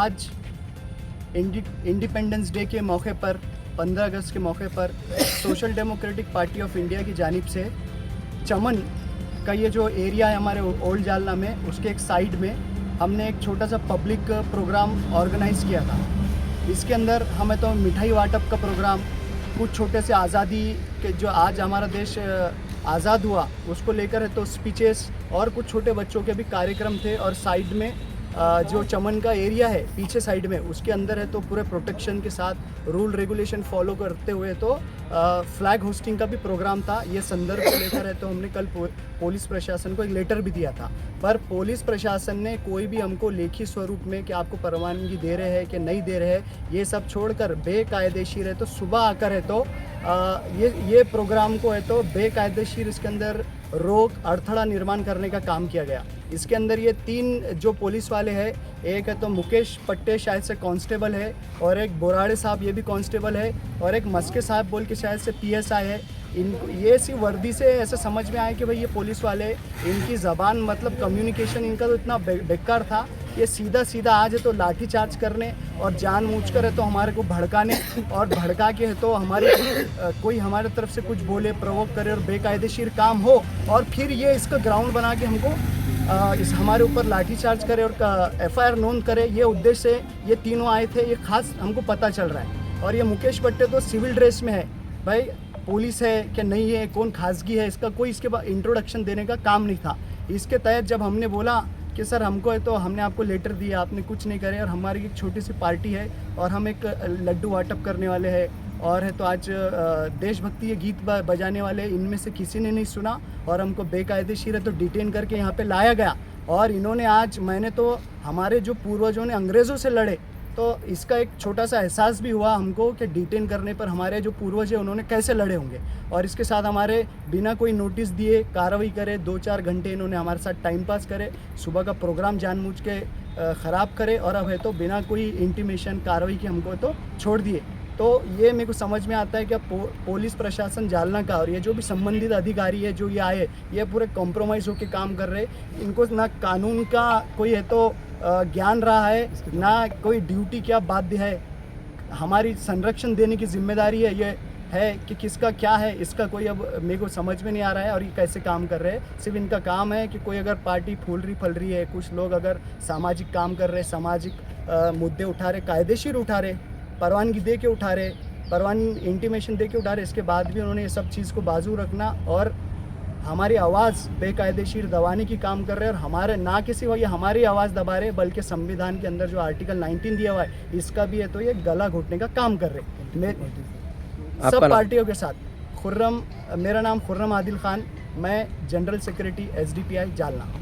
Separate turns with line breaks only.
आज independence day के मौके पर 15 अगस्त के मौके पर social democratic party of India की जानिब से चमन का ये जो एरिया है हमारे ओल्ड जालना में, उसके एक साइड में हमने एक छोटा सा पब्लिक प्रोग्राम ऑर्गेनाइज़ किया था। इसके अंदर हमें तो मिठाई वाटप का प्रोग्राम, कुछ छोटे से आज़ादी के जो आज हमारा देश आज़ाद हुआ उसको लेकर है तो स्पीचेस और कुछ छोटे बच्चों के भी कार्यक्रम थे। और साइड में जो चमन का एरिया है पीछे साइड में, उसके अंदर है तो पूरे प्रोटेक्शन के साथ रूल रेगुलेशन फॉलो करते हुए तो फ्लैग होस्टिंग का भी प्रोग्राम था। ये संदर्भ को लेकर है तो हमने कल पुलिस प्रशासन को एक लेटर भी दिया था, पर पुलिस प्रशासन ने कोई भी हमको लेखी स्वरूप में कि आपको परवानगी दे रहे हैं कि नहीं दे रहे हैं, ये सब छोड़कर बेकायदेशीर है तो सुबह आकर है तो ये प्रोग्राम को है तो बेकायदेशीर इसके अंदर रोक अड़थड़ा निर्माण करने का काम किया गया। इसके अंदर ये 3 जो पुलिस वाले हैं, एक है तो मुकेश पट्टे शायद से कांस्टेबल है, और एक बोराड़े साहब ये भी कांस्टेबल है, और एक मस्के साहब बोल के शायद से PSI है। ये सी वर्दी से ऐसे समझ में आया कि भाई ये पुलिस वाले, इनकी ज़बान मतलब कम्युनिकेशन इनका तो इतना बेकार था, ये सीधा आज है तो लाठी चार्ज करने और जानबूझकर है तो हमारे को भड़काने और भड़का के है तो हमारी कोई हमारे तरफ से कुछ बोले, प्रोवोक करे और बेकायदेशीर काम हो, और फिर ये इसका ग्राउंड बना के हमको इस हमारे ऊपर लाठी चार्ज करे और FIR नोंद करे। ये उद्देश्य से ये तीनों आए थे, ये खास हमको पता चल रहा है। और ये मुकेश पट्टे तो सिविल ड्रेस में है, भाई पुलिस है कि नहीं है, कौन खासगी है, इसका कोई इसके बाद इंट्रोडक्शन देने का काम नहीं था। इसके तहत जब हमने बोला कि सर हमको है तो हमने आपको लेटर दिया, आपने कुछ नहीं करे, और हमारी एक छोटी सी पार्टी है और हम एक लड्डू वाटप करने वाले हैं, और है तो आज देशभक्ति ये गीत बजाने वाले, इनमें से किसी ने नहीं सुना और हमको बेकायदेशीर है तो डिटेन करके यहाँ पे लाया गया। और इन्होंने आज, मैंने तो हमारे जो पूर्वजों ने अंग्रेज़ों से लड़े तो इसका एक छोटा सा एहसास भी हुआ हमको कि डिटेन करने पर हमारे जो पूर्वज हैं उन्होंने कैसे लड़े होंगे। और इसके साथ हमारे बिना कोई नोटिस दिए कार्रवाई करे, 2-4 घंटे इन्होंने हमारे साथ टाइम पास करे, सुबह का प्रोग्राम जानबूझ के ख़राब करे, और अब है तो बिना कोई इंटीमेशन कार्रवाई की हमको तो छोड़ दिए। तो ये मेरे को समझ में आता है कि पुलिस प्रशासन जालना का और ये जो भी संबंधित अधिकारी है जो ये आए, ये पूरे कॉम्प्रोमाइज़ होकर काम कर रहे। इनको ना कानून का कोई है तो ज्ञान रहा है, ना कोई ड्यूटी क्या बाध्य है। हमारी संरक्षण देने की जिम्मेदारी है, ये है कि किसका क्या है इसका कोई अब मेरे को समझ में नहीं आ रहा है। और ये कैसे काम कर रहे हैं, सिर्फ इनका काम है कि कोई अगर पार्टी फूल रही फल रही है, कुछ लोग अगर सामाजिक काम कर रहे, सामाजिक मुद्दे उठा रहे, कायदेशीर उठा रहे, परवानगी दे के उठा रहे, परवानगी इंटीमेशन दे के उठा रहे, इसके बाद भी उन्होंने ये सब चीज़ को बाजू रखना और हमारी आवाज़ बेकायदेशीर दबाने की काम कर रहे हैं। और हमारे ना किसी वजह हमारी आवाज़ दबा रहे, बल्कि संविधान के अंदर जो आर्टिकल 19 दिया हुआ है इसका भी है तो ये गला घोटने का काम कर रहे हैं सब पार्टियों के साथ। मेरा नाम खुर्रम आदिल खान, मैं जनरल सेक्रेटरी SDPI जालना।